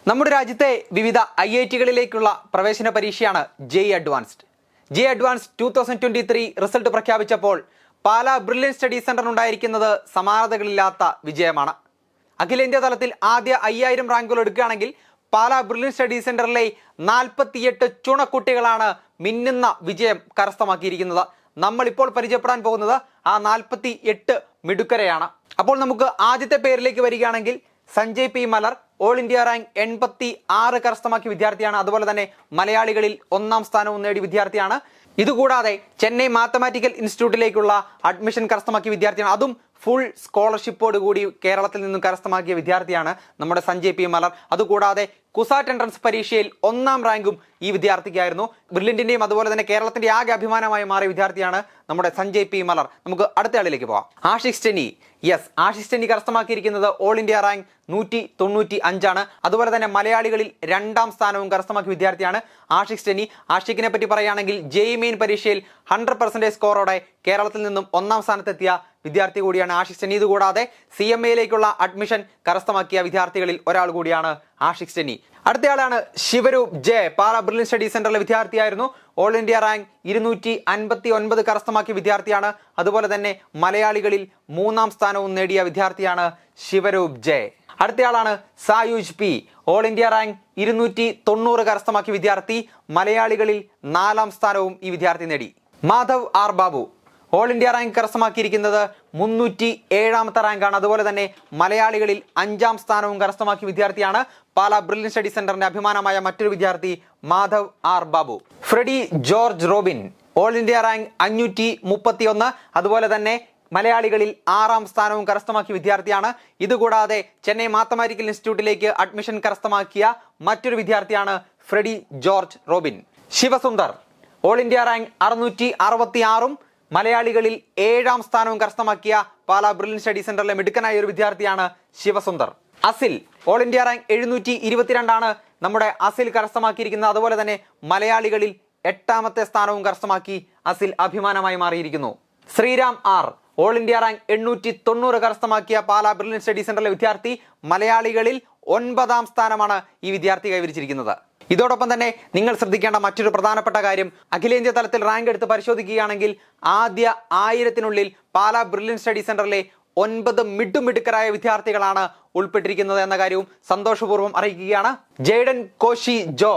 നമ്മുടെ രാജ്യത്തെ വിവിധ IIT-കളിലേക്കുള്ള പ്രവേശന പരീക്ഷയാണ് JEE advanced. JEE advanced 2023 result പ്രഖ്യാപിച്ചപ്പോൾ പാലാ ബ്രില്യൻറ്റ് സ്റ്റഡി സെന്ററിനുണ്ടായിരിക്കുന്നത് സമാനതകളില്ലാത്ത വിജയമാണ്. അഖിലേന്ത്യാ തലത്തിൽ ആദ്യ 5000 റാങ്കുകൾ എടുക്കുകയാണെങ്കിൽ പാലാ ബ്രില്യൻറ്റ് സ്റ്റഡി സെന്ററിലെ 48 ചുണക്കുട്ടികളാണ് മിന്നുന്ന വിജയം കരസ്ഥമാക്കിയിരിക്കുന്നത്. നമ്മൾ ഇപ്പോൾ പരിചയപ്പെടാൻ പോകുന്നത് ആ 48 മിടുക്കരെയാണ്. അപ്പോൾ നമുക്ക് ആദ്യത്തെ പേരിലേക്ക് വരികയാണെങ്കിൽ സഞ്ജയ് പി മലർ ഓൾ ഇന്ത്യ റാങ്ക് 86 കരസ്ഥമാക്കിയ വിദ്യാർത്ഥിയാണ്. അതുപോലെ തന്നെ മലയാളികളിൽ 1ാം സ്ഥാനവും നേടിയ വിദ്യാർത്ഥിയാണ്. ഇതുകൂടാതെ ചെന്നൈ മാത്തമാറ്റിക്കൽ ഇൻസ്റ്റിറ്റ്യൂട്ടിലേക്കുള്ള അഡ്മിഷൻ കരസ്ഥമാക്കിയ വിദ്യാർത്ഥിയാണ്. അതും ഫുൾ സ്കോളർഷിപ്പോട് കൂടി കേരളത്തിൽ നിന്നും കരസ്ഥമാക്കിയ വിദ്യാർത്ഥിയാണ് നമ്മുടെ സഞ്ജയ് പി മലർ. അതുകൂടാതെ കുസാറ്റ് എൻട്രൻസ് പരീക്ഷയിൽ 1ാം റാങ്കും ഈ വിദ്യാർത്ഥിക്കായിരുന്നു. ബ്രില്യന്റിന്റെയും അതുപോലെ തന്നെ കേരളത്തിന്റെ ആകെ അഭിമാനമായി മാറിയ വിദ്യാർത്ഥിയാണ് നമ്മുടെ സഞ്ജയ് പി മലർ. നമുക്ക് അടുത്ത ആളിലേക്ക് പോവാം. ആഷിഖ് ടെന്നി. ആഷിഖ് ടെന്നി കരസ്ഥമാക്കിയിരിക്കുന്നത് ഓൾ ഇന്ത്യ റാങ്ക് 195 ആണ്. അതുപോലെ തന്നെ മലയാളികളിൽ 2ാം സ്ഥാനവും കരസ്ഥമാക്കിയ വിദ്യാർത്ഥിയാണ് ആഷിഖ് ടെന്നി. ആഷിഖിനെ പറ്റി പറയുകയാണെങ്കിൽ JEE മെയിൻ പരീക്ഷയിൽ 100% സ്കോറോടെ കേരളത്തിൽ നിന്നും 1ാം സ്ഥാനത്തെത്തിയ വിദ്യാർത്ഥി കൂടിയാണ് ആഷിഖ് ടെന്നി. ഇതുകൂടാതെ CMAയിലേക്കുള്ള അഡ്മിഷൻ കരസ്ഥമാക്കിയ വിദ്യാർത്ഥികളിൽ ഒരാൾ കൂടിയാണ് ആഷിഖ് ടെന്നി. അടുത്തയാളാണ് ശിവരൂപ് ജെ. പാലാ ബ്രില്യൻറ്റ് സ്റ്റഡി സെന്ററിലെ വിദ്യാർത്ഥിയായിരുന്നു. ഓൾ ഇന്ത്യ റാങ്ക് 259 കരസ്ഥമാക്കിയ വിദ്യാർത്ഥിയാണ്. അതുപോലെ തന്നെ മലയാളികളിൽ 3ാം സ്ഥാനവും നേടിയ വിദ്യാർത്ഥിയാണ് ശിവരൂപ് ജെ. അടുത്തയാളാണ് Sayuj P. All India rank 290 കരസ്ഥമാക്കിയ വിദ്യാർത്ഥി. മലയാളികളിൽ 4ാം സ്ഥാനവും ഈ വിദ്യാർത്ഥി നേടി. Madhav R Babu. All India rank കരസ്ഥമാക്കിയിരിക്കുന്നത് 307ാമത്തെ റാങ്കാണ്. അതുപോലെ തന്നെ മലയാളികളിൽ 5ാം സ്ഥാനവും കരസ്ഥമാക്കിയ വിദ്യാർത്ഥിയാണ് പാലാ ബ്രില്യൻറ്റ് സ്റ്റഡി സെന്ററിന്റെ അഭിമാനമായ മറ്റൊരു വിദ്യാർത്ഥി Madhav R Babu. Freddy George Robin. All India rank 531. അതുപോലെ തന്നെ മലയാളികളിൽ 6ാം സ്ഥാനവും കരസ്ഥമാക്കിയ വിദ്യാർത്ഥിയാണ്. ഇതുകൂടാതെ ചെന്നൈ മാത്തമാറ്റിക്കൽ ഇൻസ്റ്റിറ്റ്യൂട്ടിലേക്ക് അഡ്മിഷൻ കരസ്ഥമാക്കിയ മറ്റൊരു വിദ്യാർത്ഥിയാണ് Freddy George Robin. Shivasundar. All India rank 666 മലയാളികളിൽ 7ാം സ്ഥാനവും കരസ്ഥമാക്കിയ പാലാ ബ്രില്യൻറ്റ് സ്റ്റഡി സെന്ററിലെ മിടുക്കനായ ഒരു വിദ്യാർത്ഥിയാണ് Shivasundar. Asil. All India rank 722 നമ്മുടെ അസിൽ കരസ്ഥമാക്കിയിരിക്കുന്നത്. അതുപോലെ തന്നെ മലയാളികളിൽ 8ാമത്തെ സ്ഥാനവും കരസ്ഥമാക്കി അസിൽ അഭിമാനമായി മാറിയിരിക്കുന്നു. Sriram R. All India rank 890 കരസ്ഥമാക്കിയ പാലാ ബ്രില്യൻറ്റ് സ്റ്റഡി സെന്ററിലെ വിദ്യാർത്ഥി. മലയാളികളിൽ 9ാം സ്ഥാനമാണ് ഈ വിദ്യാർത്ഥി കൈവരിച്ചിരിക്കുന്നത്. ഇതോടൊപ്പം തന്നെ നിങ്ങൾ ശ്രദ്ധിക്കേണ്ട മറ്റൊരു പ്രധാനപ്പെട്ട കാര്യം, അഖിലേന്ത്യാ തലത്തിൽ റാങ്ക് എടുത്ത് പരിശോധിക്കുകയാണെങ്കിൽ ആദ്യ 1000-നുള്ളിൽ പാലാ ബ്രില്യൻറ്റ് സ്റ്റഡി സെന്ററിലെ 9 മിടുമിടുക്കരായ വിദ്യാർത്ഥികളാണ് ഉൾപ്പെട്ടിരിക്കുന്നത് എന്ന കാര്യവും സന്തോഷപൂർവ്വം അറിയിക്കുകയാണ്. Jaden Koshy Joe.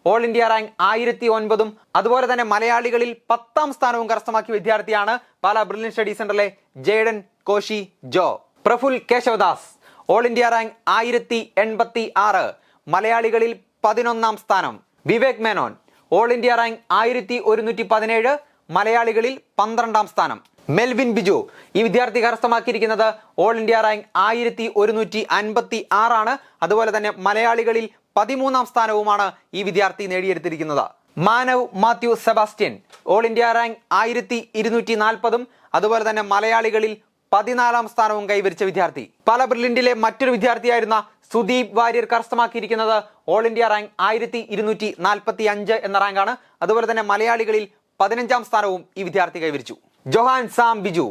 All India rank 1009. അതുപോലെ തന്നെ മലയാളികളിൽ 10ാം സ്ഥാനവും കരസ്ഥമാക്കിയ വിദ്യാർത്ഥിയാണ് പാലാ ബ്രില്യൻറ്റ് സ്റ്റഡി സെന്ററിലെ Jaden Koshy Joe. Praful Keshavdas. All India rank 1086. മലയാളികളിൽ 11ാം സ്ഥാനം. Vivek Menon. All India rank 1117. മലയാളികളിൽ 12ാം സ്ഥാനം. മെൽവിൻ ബിജു. ഈ വിദ്യാർത്ഥി കരസ്ഥമാക്കിയിരിക്കുന്നത് ഓൾ ഇന്ത്യ റാങ്ക് 1156. അതുപോലെ തന്നെ മലയാളികളിൽ 13ാം സ്ഥാനവുമാണ് ഈ വിദ്യാർത്ഥി നേടിയെടുത്തിരിക്കുന്നത്. Manav Mathew Sebastian. All India rank 1240. അതുപോലെ തന്നെ മലയാളികളിൽ 14ാം സ്ഥാനവും കൈവരിച്ച വിദ്യാർത്ഥി. പാലാ ബ്രില്യന്റിലെ മറ്റൊരു വിദ്യാർത്ഥിയായിരുന്ന സുദീപ് വാര്യർ കരസ്ഥമാക്കിയിരിക്കുന്നത് ഓൾ ഇന്ത്യ റാങ്ക് 1245 എന്ന റാങ്കാണ്. അതുപോലെ തന്നെ മലയാളികളിൽ 15ാം സ്ഥാനവും ഈ വിദ്യാർത്ഥി കൈവരിച്ചു. Johan Sam Biju.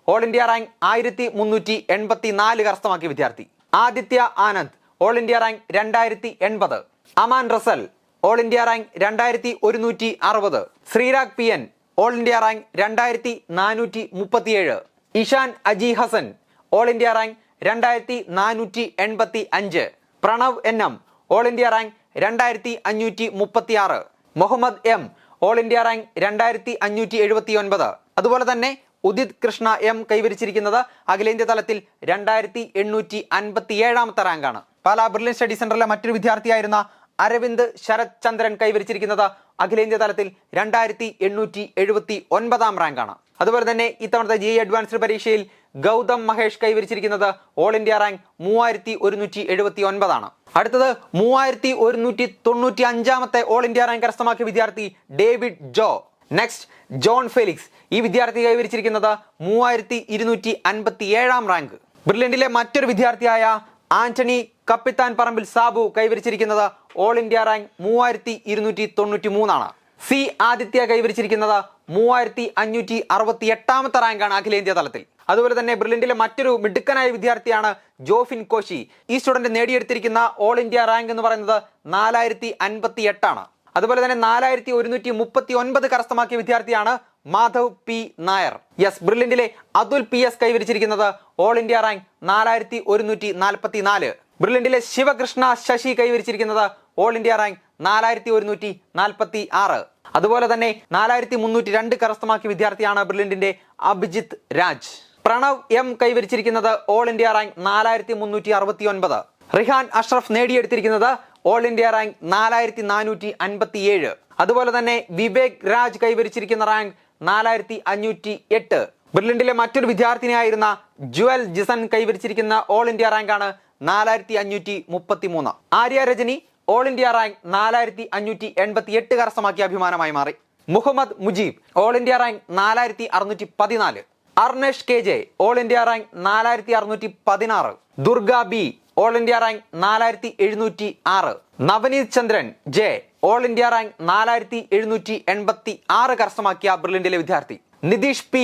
All India rank 1384 കരസ്ഥമാക്കിയ വിദ്യാർത്ഥി. Aditya Anand. All India rank 2080. Aman Russel. All India rank 2160. Sreerag PN. All India rank 2437. Ishan Aji Hasan. All India rank 2485. Pranav NM. All India rank 2536. Muhammad M. All India rank 2579. അതുപോലെ തന്നെ ഉദിത് കൃഷ്ണ M കൈവരിച്ചിരിക്കുന്നത് അഖിലേന്ത്യാ തലത്തിൽ 2857ാമത്തെ റാങ്കാണ്. പാലാ ബ്രില്യൻറ്റ് സ്റ്റഡി സെന്ററിലെ മറ്റൊരു വിദ്യാർത്ഥിയായിരുന്ന അരവിന്ദ് ശരത് ചന്ദ്രൻ കൈവരിച്ചിരിക്കുന്നത് അഖിലേന്ത്യാ തലത്തിൽ 2879ാം റാങ്കാണ്. അതുപോലെ തന്നെ ഇത്തവണത്തെ JEE അഡ്വാൻസ്ഡ് പരീക്ഷയിൽ ഗൗതം മഹേഷ് കൈവരിച്ചിരിക്കുന്നത് ഓൾ ഇന്ത്യ റാങ്ക് 3179. അടുത്തത് 3195ാമത്തെ ഓൾ ഇന്ത്യ റാങ്ക് കരസ്ഥമാക്കിയ വിദ്യാർത്ഥി David Joe. Next John Felix. ഈ വിദ്യാർത്ഥി കൈവരിച്ചിരിക്കുന്നത് 3257ാം റാങ്ക്. ബ്രില്യന്റിലെ മറ്റൊരു വിദ്യാർത്ഥിയായ ആന്റണി കപ്പിത്താൻ പറമ്പിൽ സാബു കൈവരിച്ചിരിക്കുന്നത് all India rank 3293. C Aditya കൈവരിച്ചിരിക്കുന്നത് 3568ാമത്തെ റാങ്കാണ് അഖിലേന്ത്യാ തലത്തിൽ. അതുപോലെ തന്നെ ബ്രില്യന്റിലെ മറ്റൊരു മിടുക്കനായ വിദ്യാർത്ഥിയാണ് ജോഫിൻ കോശി. ഈ സ്റ്റുഡന്റ് നേടിയെടുത്തിരിക്കുന്ന ഓൾ ഇന്ത്യ റാങ്ക് എന്ന് പറയുന്നത് 4058 അതുപോലെ തന്നെ 4139 കരസ്ഥമാക്കിയ വിദ്യാർത്ഥിയാണ് മാധവ് പി നായർ. യെസ്, ബ്രില്യന്റിലെ അതുൽ PS കൈവരിച്ചിരിക്കുന്നത് ഓൾ ഇന്ത്യ റാങ്ക് 4144. ബ്രില്യന്റിലെ ശിവകൃഷ്ണ ശശി കൈവരിച്ചിരിക്കുന്നത് ഓൾ ഇന്ത്യ റാങ്ക് 4146. അതുപോലെ തന്നെ 4302 കരസ്ഥമാക്കിയ വിദ്യാർത്ഥിയാണ് ബ്രില്യന്റിന്റെ അഭിജിത്ത് രാജ്. പ്രണവ് M കൈവരിച്ചിരിക്കുന്നത് all India rank 4369. Rihan Ashraf നേടിയെടുത്തിരിക്കുന്നത് ഓൾ ഇന്ത്യ റാങ്ക് 4457. അതുപോലെ തന്നെ വിവേക് രാജ് കൈവരിച്ചിരിക്കുന്ന റാങ്ക് 4508. ബ്രില്യന്റിലെ മറ്റൊരു വിദ്യാർത്ഥിനിയായിരുന്ന ജുവൽ ജിസൺ കൈവരിച്ചിരിക്കുന്ന ഓൾ ഇന്ത്യ റാങ്ക് ആണ് 4533. Arya Rajani all India rank 4588 കരസ്ഥമാക്കിയ അഭിമാനമായി മാറി. Muhammad Mujeeb all India rank 4614. Arnesh KJ all India rank 4616. Durga B all India rank 4706. Navaneeth Chandran J all India rank 4786 കരസ്ഥമാക്കിയ ബ്രില്യന്റിലെ വിദ്യാർത്ഥി. നിതീഷ് P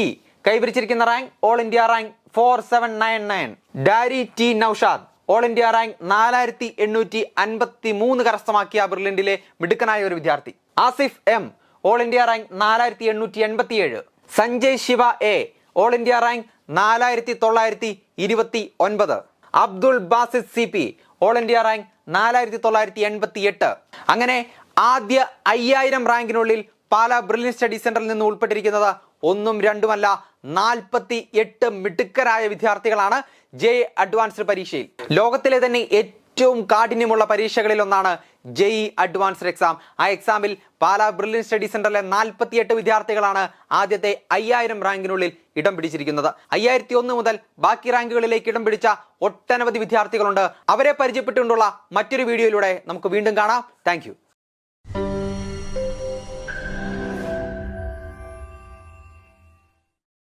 കൈവരിച്ചിരിക്കുന്ന റാങ്ക് ഓൾ ഇന്ത്യ റാങ്ക് 4799. ഡാരി T Naushad all India rank 4853 കരസ്ഥമാക്കിയ ബ്രില്യന്റിലെ മിടുക്കനായ ഒരു വിദ്യാർത്ഥി. Asif M all India rank 4887. Sanjay Shiva A all India rank 4929. Abdul Basid CP all India rank 4988. അങ്ങനെ ആദ്യ 5000 റാങ്കിനുള്ളിൽ പാലാ ബ്രില്യൻ സ്റ്റഡി സെന്ററിൽ നിന്ന് ഉൾപ്പെട്ടിരിക്കുന്നത് ഒന്നും രണ്ടുമല്ല 48 മിടുക്കരായ വിദ്യാർത്ഥികളാണ് JEE അഡ്വാൻസ്ഡ് പരീക്ഷയിൽ. ലോകത്തിലെ തന്നെ ഏറ്റവും കാഠിന്യമുള്ള പരീക്ഷകളിൽ ഒന്നാണ് JEE അഡ്വാൻസ്ഡ് എക്സാം. ആ എക്സാമിൽ പാലാ ബ്രില്യൻ സ്റ്റഡി സെന്ററിലെ 48 വിദ്യാർത്ഥികളാണ് ആദ്യത്തെ 5000 റാങ്കിനുള്ളിൽ ഇടം പിടിച്ചിരിക്കുന്നത്. 5001 മുതൽ ബാക്കി റാങ്കുകളിലേക്ക് ഇടം പിടിച്ച ഒട്ടനവധി വിദ്യാർത്ഥികളുണ്ട്. അവരെ പരിചയപ്പെട്ടുകൊണ്ടുള്ള മറ്റൊരു വീഡിയോയിലൂടെ നമുക്ക് വീണ്ടും കാണാം. താങ്ക്